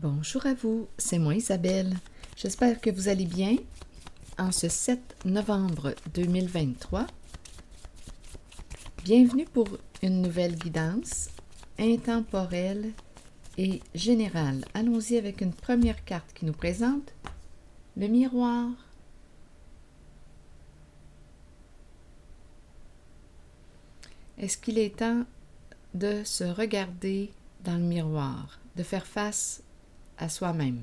Bonjour à vous, c'est moi Isabelle. J'espère que vous allez bien en ce 7 novembre 2023. Bienvenue pour une nouvelle guidance intemporelle et générale. Allons-y avec une première carte qui nous présente le miroir. Est-ce qu'il est temps de se regarder dans le miroir, de faire face à soi-même?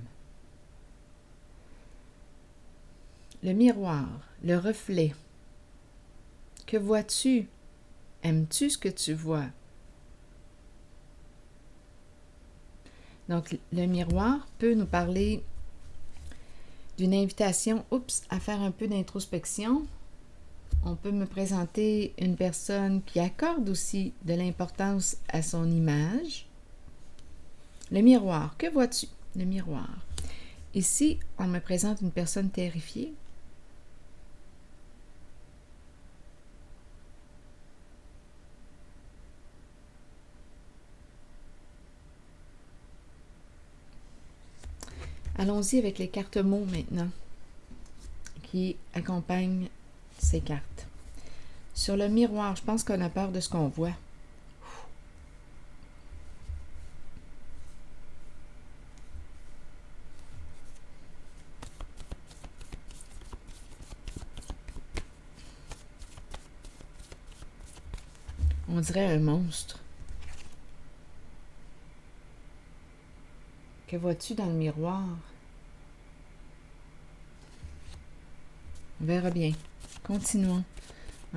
Le miroir, le reflet. Que vois-tu? Aimes-tu ce que tu vois? Donc, le miroir peut nous parler d'une invitation, à faire un peu d'introspection. On peut me présenter une personne qui accorde aussi de l'importance à son image. Le miroir, que vois-tu? Le miroir. Ici, on me présente une personne terrifiée. Allons-y avec les cartes mots maintenant qui accompagnent ces cartes. Sur le miroir, je pense qu'on a peur de ce qu'on voit. On dirait un monstre. Que vois-tu dans le miroir? On verra bien. Continuons.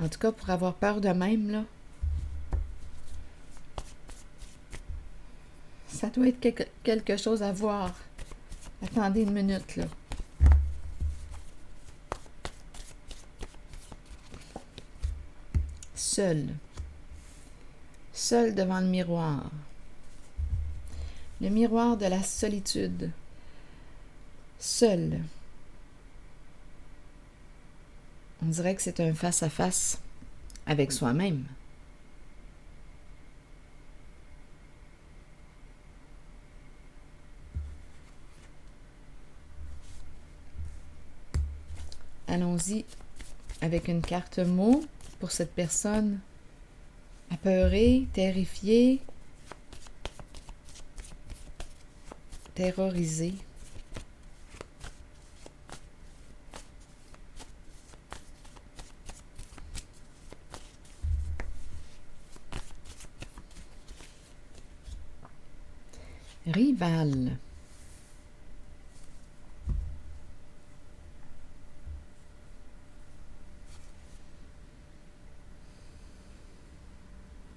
En tout cas, pour avoir peur de même, là, ça doit être quelque chose à voir. Attendez une minute, là. Seul. Seul devant le miroir. Le miroir de la solitude. Seul. On dirait que c'est un face-à-face avec soi-même. Allons-y avec une carte mot pour cette personne apeurée, terrifiée, terrorisée. Rival.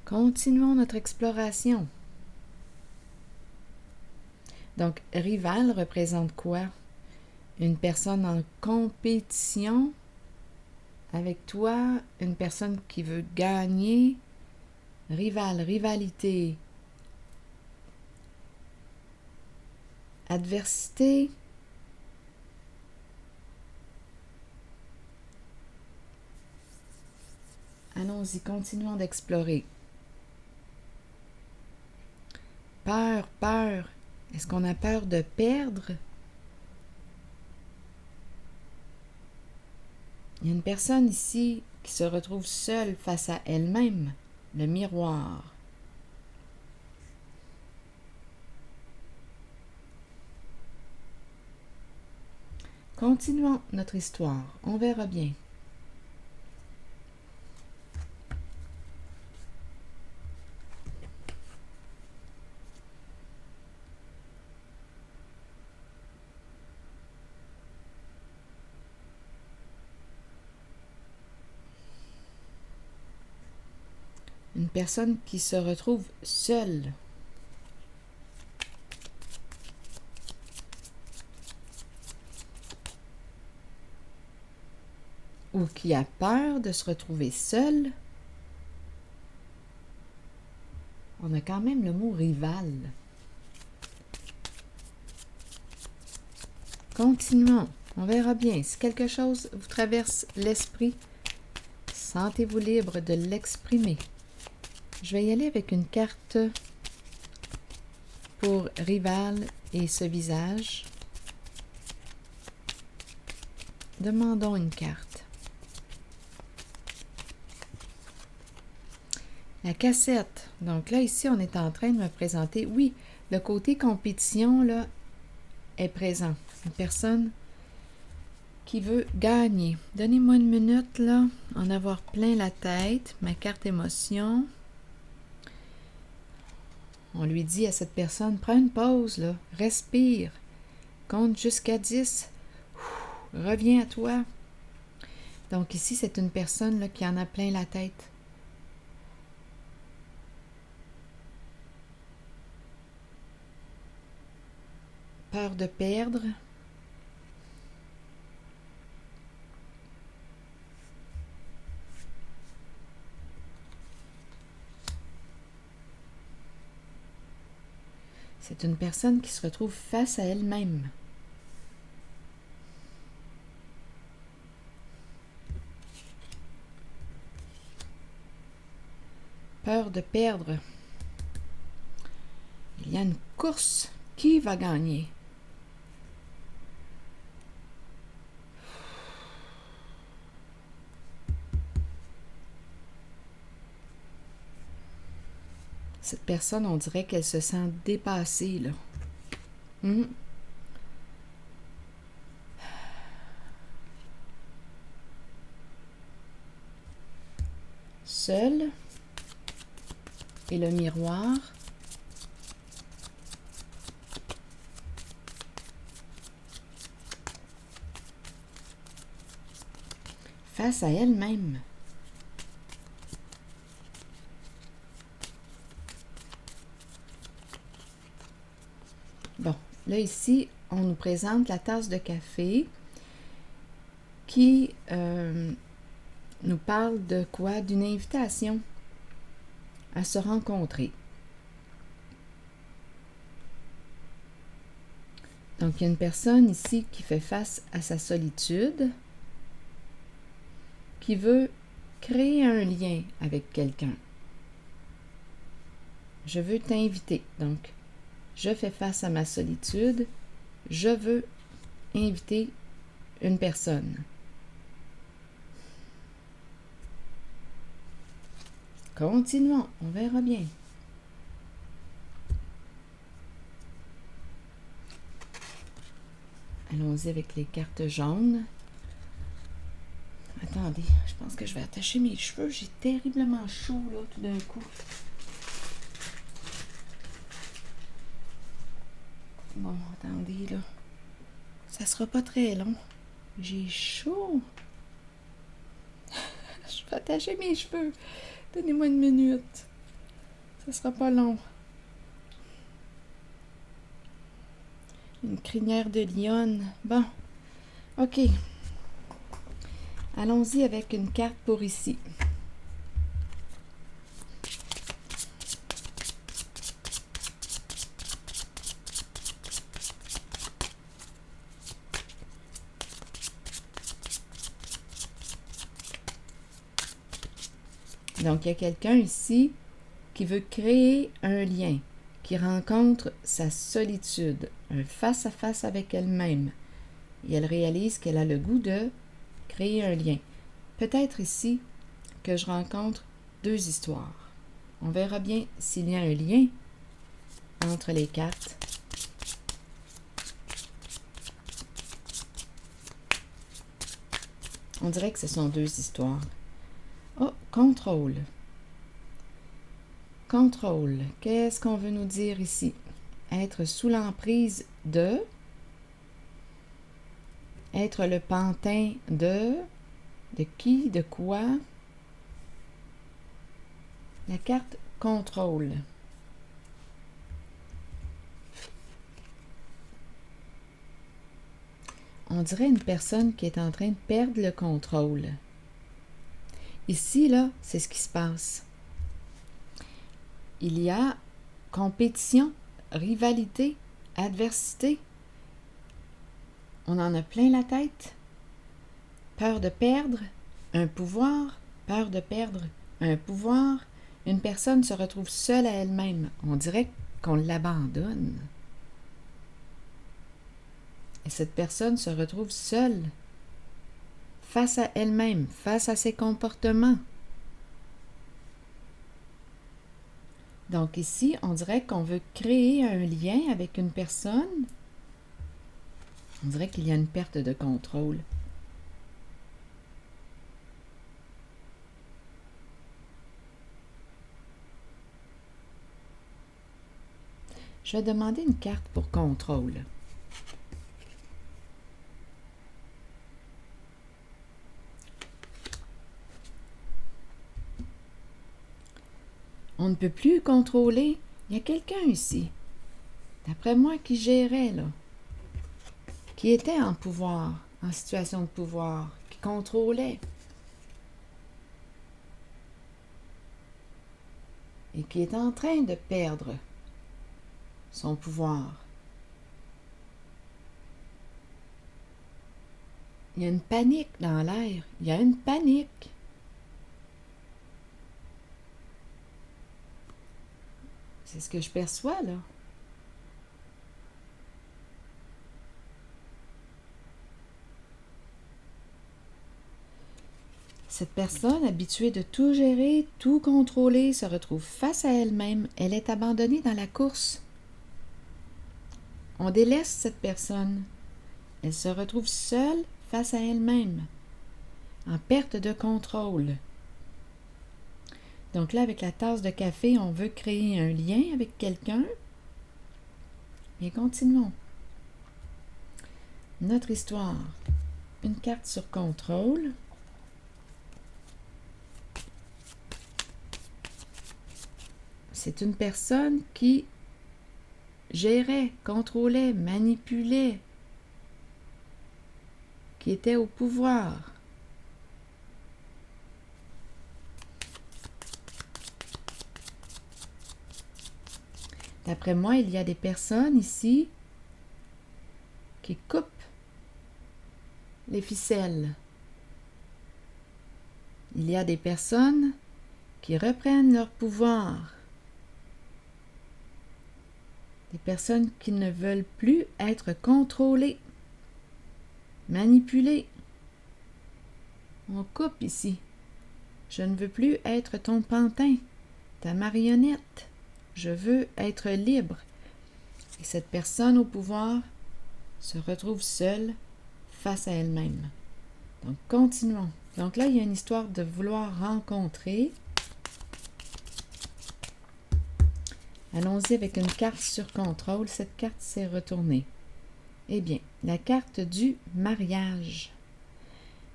Continuons notre exploration. Donc, rival représente quoi? Une personne en compétition avec toi, une personne qui veut gagner. Rival, rivalité. Adversité. Allons-y, continuons d'explorer. Peur, peur. Est-ce qu'on a peur de perdre? Il y a une personne ici qui se retrouve seule face à elle-même, le miroir. Continuons notre histoire, on verra bien. Une personne qui se retrouve seule. Ou qui a peur de se retrouver seule. On a quand même le mot rival. Continuons, on verra bien. Si quelque chose vous traverse l'esprit, sentez-vous libre de l'exprimer. Je vais y aller avec une carte pour rival et ce visage. Demandons une carte. La cassette. Donc là, ici, on est en train de me présenter. Oui, le côté compétition, là, est présent. Une personne qui veut gagner. Donnez-moi une minute, là, en avoir plein la tête. Ma carte émotion. On lui dit à cette personne, prends une pause, là, respire, compte jusqu'à 10, reviens à toi. Donc ici, c'est une personne là, qui en a plein la tête. Peur de perdre. C'est une personne qui se retrouve face à elle-même. Peur de perdre. Il y a une course. Qui va gagner? Cette personne, on dirait qu'elle se sent dépassée, là. Seul. Et le miroir. Face à elle-même. Bon, là ici, on nous présente la tasse de café qui nous parle de quoi? D'une invitation à se rencontrer. Donc, il y a une personne ici qui fait face à sa solitude, qui veut créer un lien avec quelqu'un. Je veux t'inviter. Donc, je fais face à ma solitude. Je veux inviter une personne. Continuons, on verra bien. Allons-y avec les cartes jaunes. Attendez, je pense que je vais attacher mes cheveux. J'ai terriblement chaud, là, tout d'un coup. Bon, attendez, là. Ça sera pas très long. J'ai chaud. Je vais attacher mes cheveux. Donnez-moi une minute. Ça sera pas long. Une crinière de lionne. Bon, ok. Allons-y avec une carte pour ici. Donc, il y a quelqu'un ici qui veut créer un lien, qui rencontre sa solitude, un face-à-face avec elle-même. Et elle réalise qu'elle a le goût de créer un lien. Peut-être ici que je rencontre deux histoires. On verra bien s'il y a un lien entre les cartes. On dirait que ce sont deux histoires. Oh, contrôle. Contrôle. Qu'est-ce qu'on veut nous dire ici? Être sous l'emprise de... Être le pantin de... De qui? De quoi? La carte contrôle. On dirait une personne qui est en train de perdre le contrôle. Ici, là, c'est ce qui se passe. Il y a compétition, rivalité, adversité. On en a plein la tête. Peur de perdre un pouvoir, peur de perdre un pouvoir. Une personne se retrouve seule à elle-même. On dirait qu'on l'abandonne. Et cette personne se retrouve seule, face à elle-même, face à ses comportements. Donc ici, on dirait qu'on veut créer un lien avec une personne. On dirait qu'il y a une perte de contrôle. Je vais demander une carte pour contrôle. On ne peut plus contrôler. Il y a quelqu'un ici, d'après moi, qui gérait, là, qui était en pouvoir, en situation de pouvoir, qui contrôlait et qui est en train de perdre son pouvoir. Il y a une panique dans l'air. Il y a une panique. C'est ce que je perçois, là. Cette personne, habituée de tout gérer, tout contrôler, se retrouve face à elle-même. Elle est abandonnée dans la course. On délaisse cette personne. Elle se retrouve seule face à elle-même, en perte de contrôle. Donc là, avec la tasse de café, on veut créer un lien avec quelqu'un. Et continuons. Notre histoire. Une carte sur contrôle. C'est une personne qui gérait, contrôlait, manipulait, qui était au pouvoir. D'après moi, il y a des personnes ici qui coupent les ficelles. Il y a des personnes qui reprennent leur pouvoir. Des personnes qui ne veulent plus être contrôlées, manipulées. On coupe ici. Je ne veux plus être ton pantin, ta marionnette. Je veux être libre. Et cette personne au pouvoir se retrouve seule face à elle-même. Donc, continuons. Donc là, il y a une histoire de vouloir rencontrer. Allons-y avec une carte sur contrôle. Cette carte s'est retournée. Eh bien, la carte du mariage.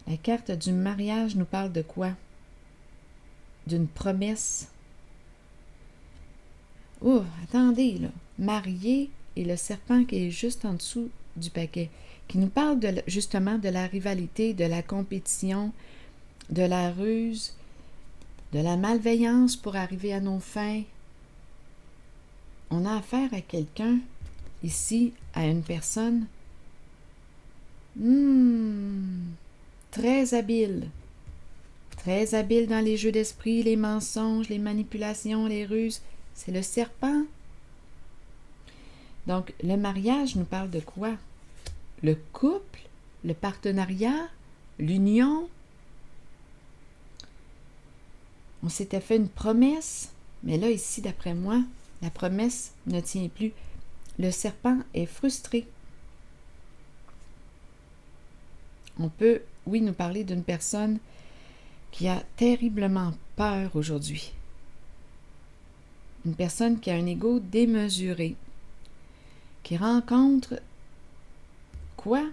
La carte du mariage nous parle de quoi? D'une promesse. Oh, attendez, là. Marié et le serpent qui est juste en dessous du paquet, qui nous parle justement de la rivalité, de la compétition, de la ruse, de la malveillance pour arriver à nos fins. On a affaire à quelqu'un, ici, à une personne très habile dans les jeux d'esprit, les mensonges, les manipulations, les ruses. C'est le serpent. Donc, le mariage nous parle de quoi? Le couple, le partenariat, l'union. On s'était fait une promesse, mais là, ici, d'après moi, la promesse ne tient plus. Le serpent est frustré. On peut, oui, nous parler d'une personne qui a terriblement peur aujourd'hui. Une personne qui a un ego démesuré, qui rencontre quoi?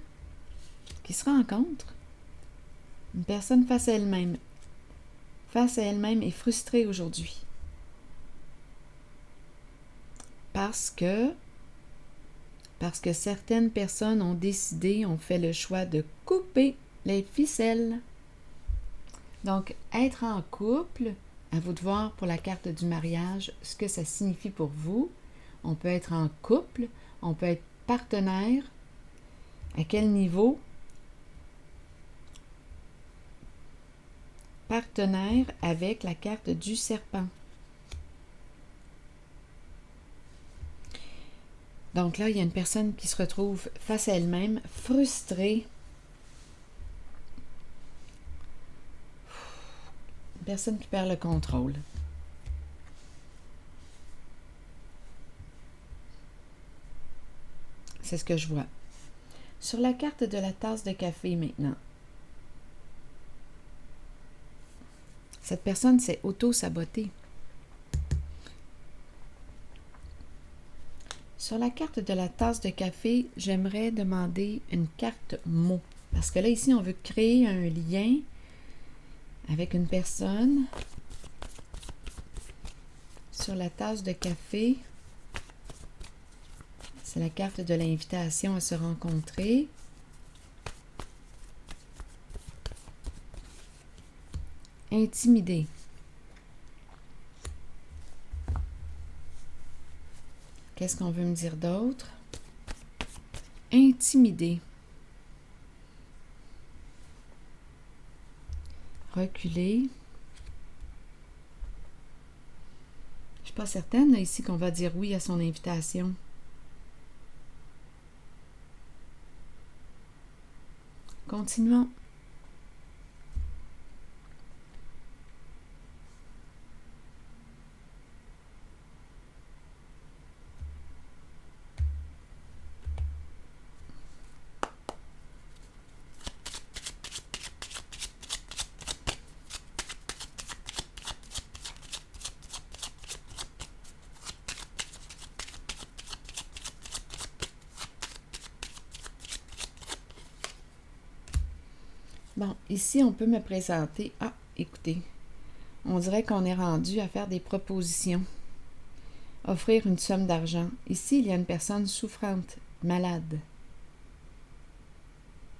Qui se rencontre? Une personne face à elle-même. Face à elle-même est frustrée aujourd'hui. Parce que certaines personnes ont décidé, ont fait le choix de couper les ficelles. Donc, être en couple, à vous de voir pour la carte du mariage ce que ça signifie pour vous. On peut être en couple, on peut être partenaire. À quel niveau? Partenaire avec la carte du serpent. Donc là, il y a une personne qui se retrouve face à elle-même, frustrée. Une personne qui perd le contrôle. C'est ce que je vois. Sur la carte de la tasse de café maintenant. Cette personne s'est auto-sabotée. Sur la carte de la tasse de café, j'aimerais demander une carte mot. Parce que là, ici, on veut créer un lien avec une personne. Sur la tasse de café, c'est la carte de l'invitation à se rencontrer. Intimider. Qu'est-ce qu'on veut me dire d'autre? Intimider. Reculer. Je ne suis pas certaine là, ici qu'on va dire oui à son invitation. Continuons. Bon, ici, on peut me présenter. Ah, écoutez, on dirait qu'on est rendu à faire des propositions. Offrir une somme d'argent. Ici, il y a une personne souffrante, malade,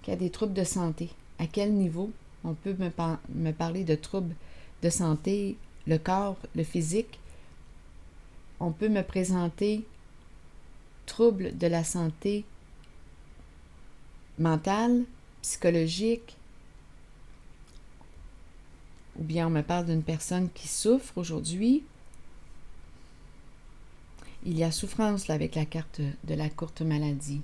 qui a des troubles de santé. À quel niveau on peut me parler de troubles de santé, le corps, le physique? On peut me présenter troubles de la santé mentale, psychologique, ou bien on me parle d'une personne qui souffre aujourd'hui. Il y a souffrance là, avec la carte de la courte maladie.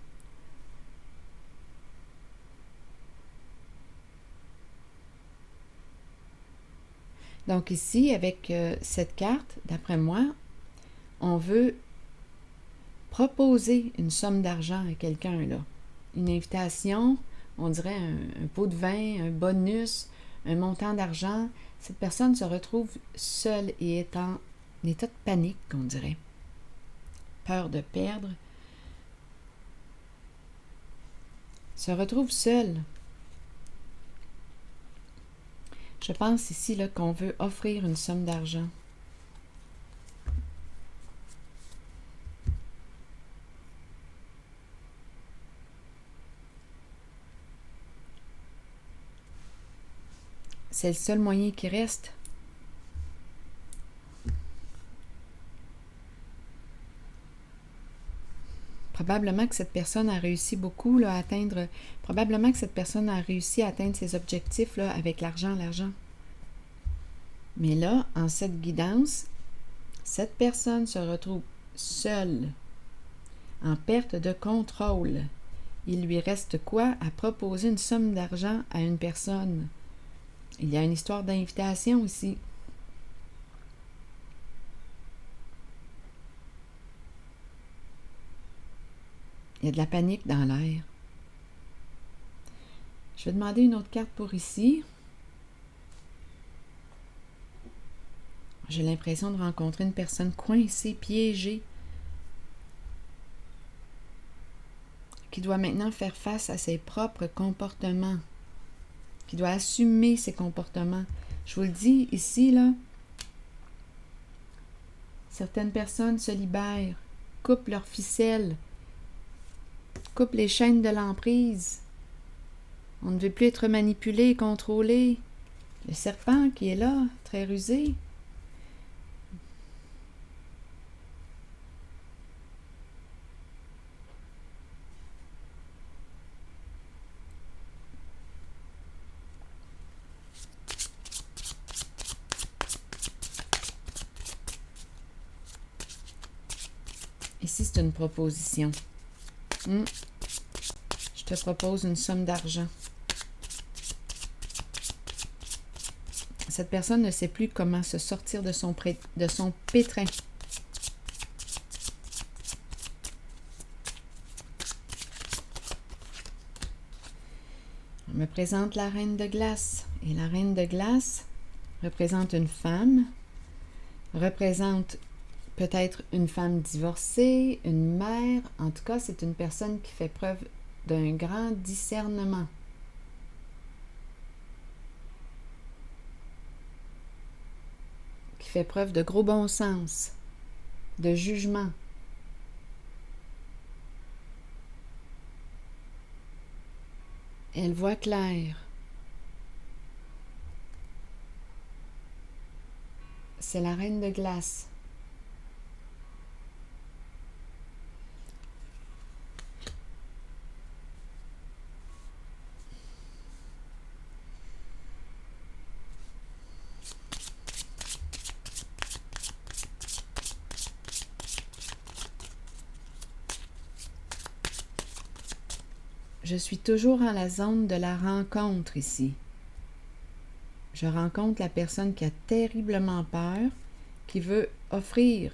Donc ici, avec cette carte, d'après moi, on veut proposer une somme d'argent à quelqu'un là. Une invitation, on dirait un pot de vin, un bonus, un montant d'argent. Cette personne se retrouve seule et est en état de panique, on dirait. Peur de perdre. Se retrouve seule. Je pense ici là, qu'on veut offrir une somme d'argent. C'est le seul moyen qui reste. Probablement que cette personne a réussi beaucoup là, à atteindre... Probablement que cette personne a réussi à atteindre ses objectifs là, avec l'argent. Mais là, en cette guidance, cette personne se retrouve seule, en perte de contrôle. Il lui reste quoi à proposer une somme d'argent à une personne? Il y a une histoire d'invitation aussi. Il y a de la panique dans l'air. Je vais demander une autre carte pour ici. J'ai l'impression de rencontrer une personne coincée, piégée, qui doit maintenant faire face à ses propres comportements, qui doit assumer ses comportements. Je vous le dis ici, là, certaines personnes se libèrent, coupent leurs ficelles, coupent les chaînes de l'emprise. On ne veut plus être manipulé, contrôlé. Le serpent qui est là, très rusé. Ici, c'est une proposition. Je te propose une somme d'argent. Cette personne ne sait plus comment se sortir de son pétrin. On me présente la reine de glace. Et la reine de glace représente une femme, représente peut-être une femme divorcée, une mère. En tout cas, c'est une personne qui fait preuve d'un grand discernement. Qui fait preuve de gros bon sens, de jugement. Elle voit clair. C'est la reine de glace. Je suis toujours en la zone de la rencontre ici. Je rencontre la personne qui a terriblement peur, qui veut offrir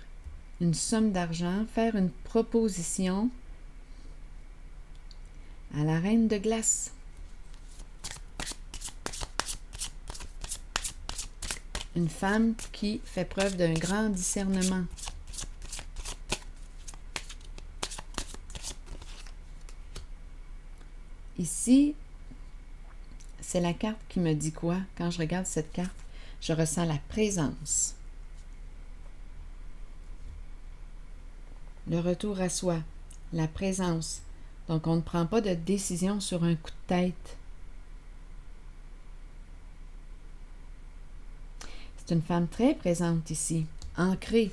une somme d'argent, faire une proposition à la reine de glace. Une femme qui fait preuve d'un grand discernement. Ici, c'est la carte qui me dit quoi? Quand je regarde cette carte, je ressens la présence. Le retour à soi, la présence. Donc, on ne prend pas de décision sur un coup de tête. C'est une femme très présente ici, ancrée.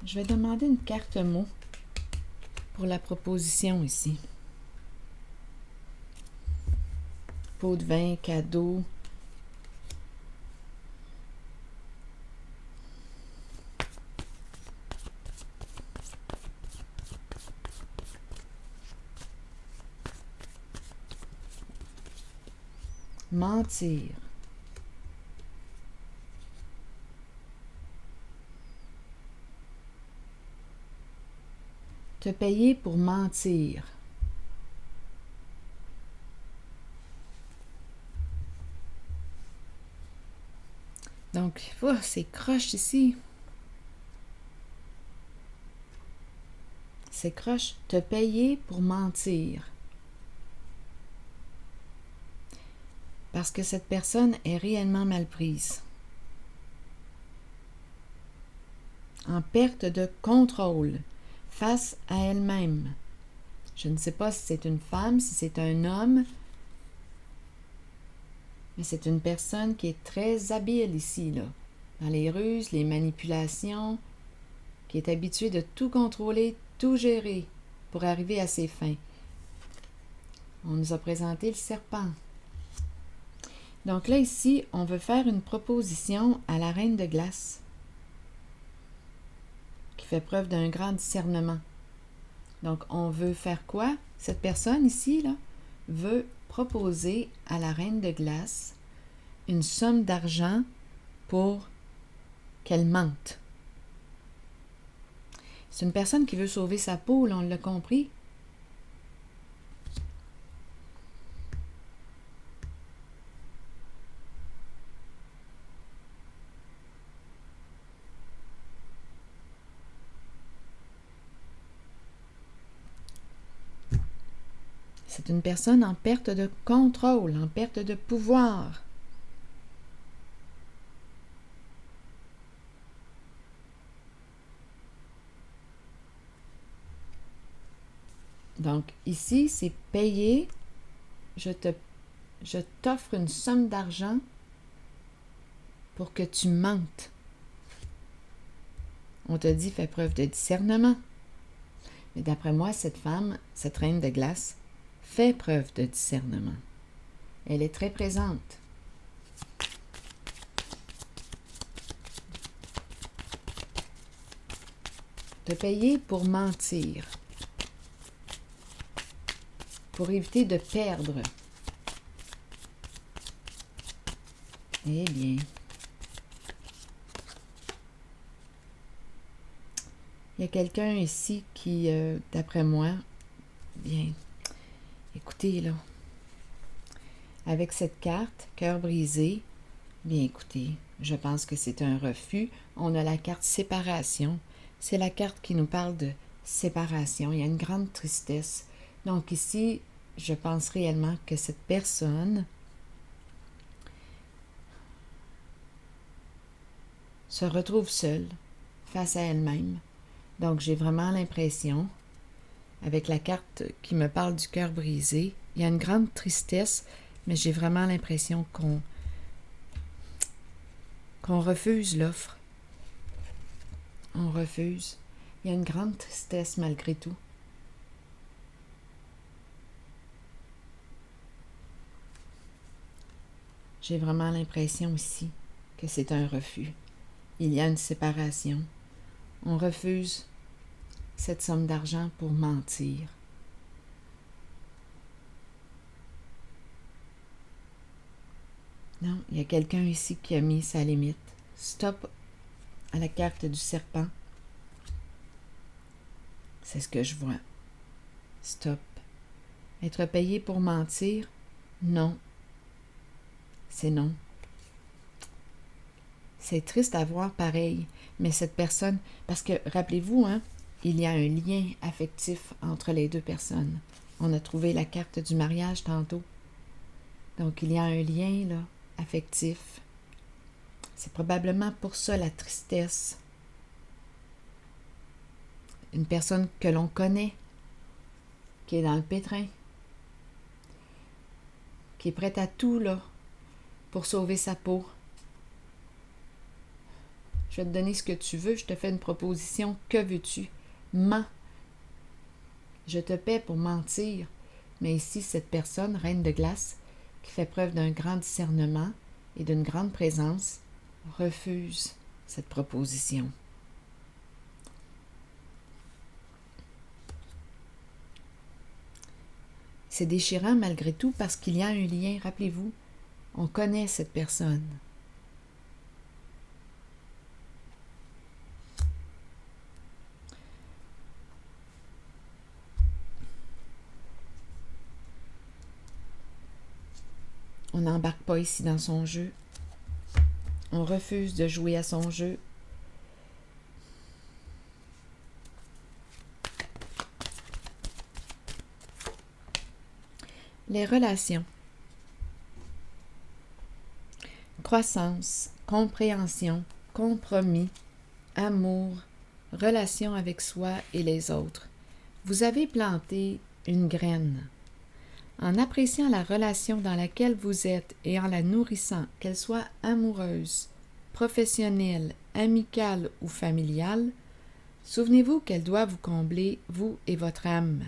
Je vais demander une carte mot pour la proposition ici. Pot de vin, cadeau. Mentir. Te payer pour mentir. Donc, c'est croche ici. C'est croche. Te payer pour mentir. Parce que cette personne est réellement mal prise. En perte de contrôle face à elle-même. Je ne sais pas si c'est une femme, si c'est un homme, mais c'est une personne qui est très habile ici, là, dans les ruses, les manipulations, qui est habituée de tout contrôler, tout gérer pour arriver à ses fins. On nous a présenté le serpent. Donc là, ici, on veut faire une proposition à la reine de glace qui fait preuve d'un grand discernement. Donc, on veut faire quoi? Cette personne ici, là, veut proposer à la reine de glace une somme d'argent pour qu'elle mente. C'est une personne qui veut sauver sa peau, là, on l'a compris. C'est une personne en perte de contrôle, en perte de pouvoir. Donc ici, c'est payer. Je t'offre une somme d'argent pour que tu mentes. On te dit, fais preuve de discernement. Mais d'après moi, cette femme, cette reine de glace, fait preuve de discernement. Elle est très présente. Te payer pour mentir, pour éviter de perdre. Eh bien, il y a quelqu'un ici qui, d'après moi, bien, écoutez là, avec cette carte, cœur brisé, bien écoutez, je pense que c'est un refus. On a la carte séparation. C'est la carte qui nous parle de séparation. Il y a une grande tristesse. Donc ici, je pense réellement que cette personne se retrouve seule face à elle-même. Donc j'ai vraiment l'impression, avec la carte qui me parle du cœur brisé, il y a une grande tristesse, mais j'ai vraiment l'impression qu'on refuse l'offre. On refuse. Il y a une grande tristesse malgré tout. J'ai vraiment l'impression ici que c'est un refus. Il y a une séparation. On refuse cette somme d'argent pour mentir. Non, il y a quelqu'un ici qui a mis sa limite. Stop à la carte du serpent. C'est ce que je vois. Stop. Être payé pour mentir? Non. C'est non. C'est triste à voir pareil, mais cette personne, parce que rappelez-vous, hein, il y a un lien affectif entre les deux personnes. On a trouvé la carte du mariage tantôt. Donc il y a un lien là, affectif. C'est probablement pour ça la tristesse. Une personne que l'on connaît, qui est dans le pétrin, qui est prête à tout là pour sauver sa peau. Je vais te donner ce que tu veux, je te fais une proposition, que veux-tu? Mens. Je te paie pour mentir. Mais ici, cette personne, reine de glace, qui fait preuve d'un grand discernement et d'une grande présence, refuse cette proposition. C'est déchirant malgré tout parce qu'il y a un lien, rappelez-vous, on connaît cette personne. On n'embarque pas ici dans son jeu. On refuse de jouer à son jeu. Les relations. Croissance, compréhension, compromis, amour, relation avec soi et les autres. Vous avez planté une graine. En appréciant la relation dans laquelle vous êtes et en la nourrissant, qu'elle soit amoureuse, professionnelle, amicale ou familiale, souvenez-vous qu'elle doit vous combler, vous et votre âme.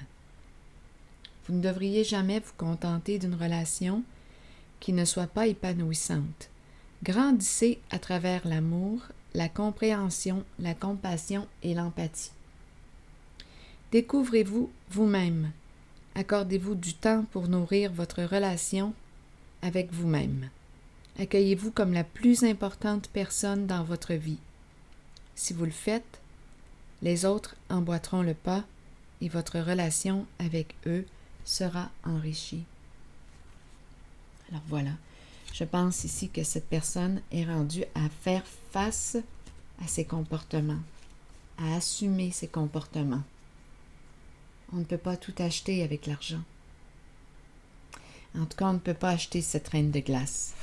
Vous ne devriez jamais vous contenter d'une relation qui ne soit pas épanouissante. Grandissez à travers l'amour, la compréhension, la compassion et l'empathie. Découvrez-vous vous-même. Accordez-vous du temps pour nourrir votre relation avec vous-même. Accueillez-vous comme la plus importante personne dans votre vie. Si vous le faites, les autres emboîteront le pas et votre relation avec eux sera enrichie. Alors voilà, je pense ici que cette personne est rendue à faire face à ses comportements, à assumer ses comportements. On ne peut pas tout acheter avec l'argent. En tout cas, on ne peut pas acheter cette reine de glace.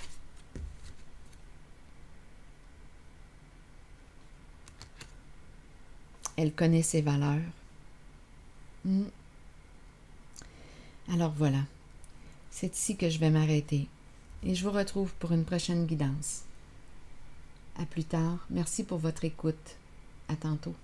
Elle connaît ses valeurs. Alors voilà, c'est ici que je vais m'arrêter. Et je vous retrouve pour une prochaine guidance. À plus tard. Merci pour votre écoute. À tantôt.